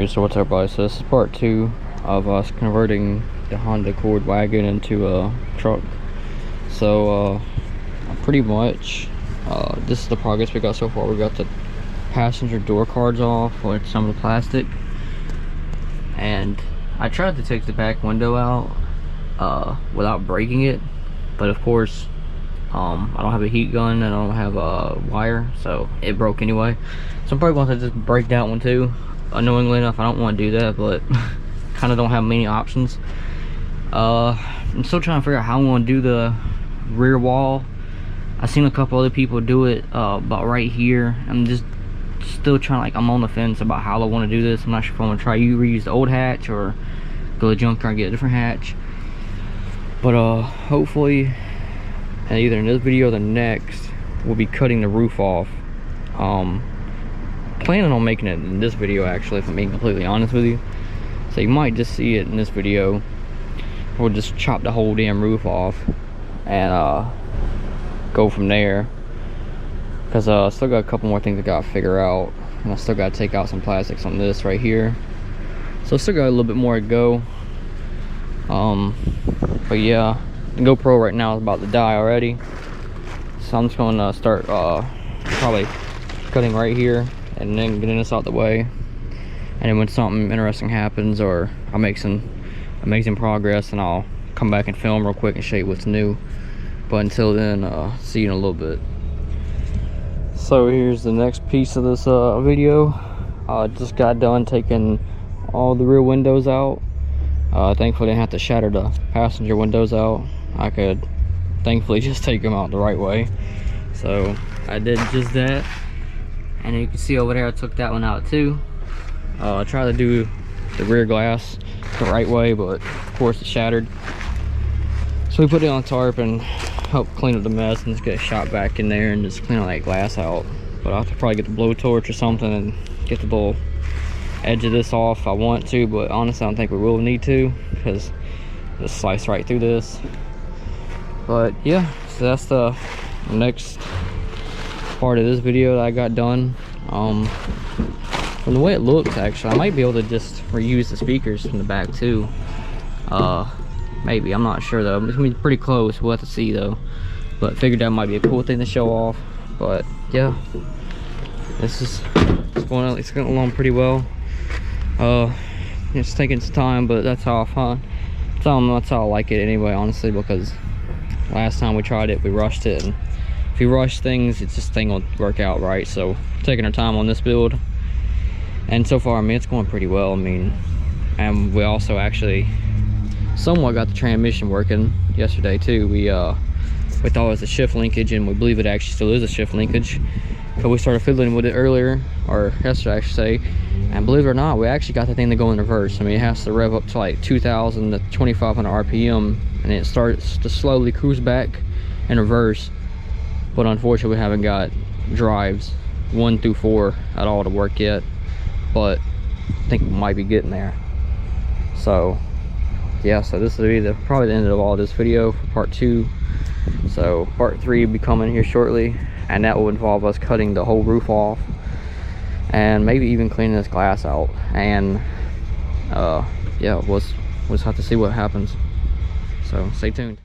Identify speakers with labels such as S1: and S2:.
S1: Alright, so what's up guys, so this is part 2 of us converting the Honda Accord wagon into a truck. So pretty much this is the progress we got so far. We got the passenger door cards off with some of the plastic, and I tried to take the back window out without breaking it, but of course I don't have a heat gun and I don't have a wire, so it broke anyway. So I'm probably going to just break that one too. Annoyingly enough, I don't want to do that, but kind of don't have many options. I'm still trying to figure out how I want to do the rear wall. I've seen a couple other people do it about right here. I'm just still trying, like, I'm on the fence about how I want to do this. I'm not sure if I want to try reuse the old hatch or go to the junkyard and get a different hatch. But hopefully either in this video or the next, we'll be cutting the roof off. Planning on making it in this video, actually, if I'm being completely honest with you. So you might just see it in this video. We'll just chop the whole damn roof off and go from there, because I still got a couple more things I gotta figure out, and I still gotta take out some plastics on this right here, so I still got a little bit more to go. But yeah, the GoPro right now is about to die already, so I'm just gonna start probably cutting right here and then getting this out the way, and then when something interesting happens or I make some amazing progress, and I'll come back and film real quick and show you what's new. But until then, see you in a little bit. So here's the next piece of this video. Just got done taking all the rear windows out. Thankfully I didn't have to shatter the passenger windows out. I could thankfully just take them out the right way, so I did just that. And you can see over there I took that one out too. I tried to do the rear glass the right way, but of course it shattered, so we put it on tarp and helped clean up the mess and just get a shot back in there and just clean all that glass out. But I'll have to probably get the blowtorch or something and get the little edge of this off if I want to, but honestly I don't think we will need to, because just slice right through this. But yeah, so that's the next part of this video that I got done. From the way it looks, actually I might be able to just reuse the speakers from the back too. Maybe, I'm not sure though. It's gonna be pretty close, we'll have to see though. But figured that might be a cool thing to show off. But yeah, it's going along pretty well. It's taking its time, but that's how that's how I like it anyway, honestly, because last time we tried it we rushed it, and if you rush things, it's just thing will work out right. So taking our time on this build, and so far I mean it's going pretty well. I mean, and we also actually somewhat got the transmission working yesterday too. We thought it was a shift linkage, and we believe it actually still is a shift linkage, but we started fiddling with it earlier, or yesterday I should say, and believe it or not, we actually got the thing to go in reverse. I mean, it has to rev up to like 2,000 to 2,500 RPM, and it starts to slowly cruise back in reverse. But unfortunately we haven't got drives 1 through 4 at all to work yet, but I think we might be getting there. So yeah, so this will be probably the end of all this video for part 2. So part 3 will be coming here shortly, and that will involve us cutting the whole roof off and maybe even cleaning this glass out. And yeah, we'll just have to see what happens, so stay tuned.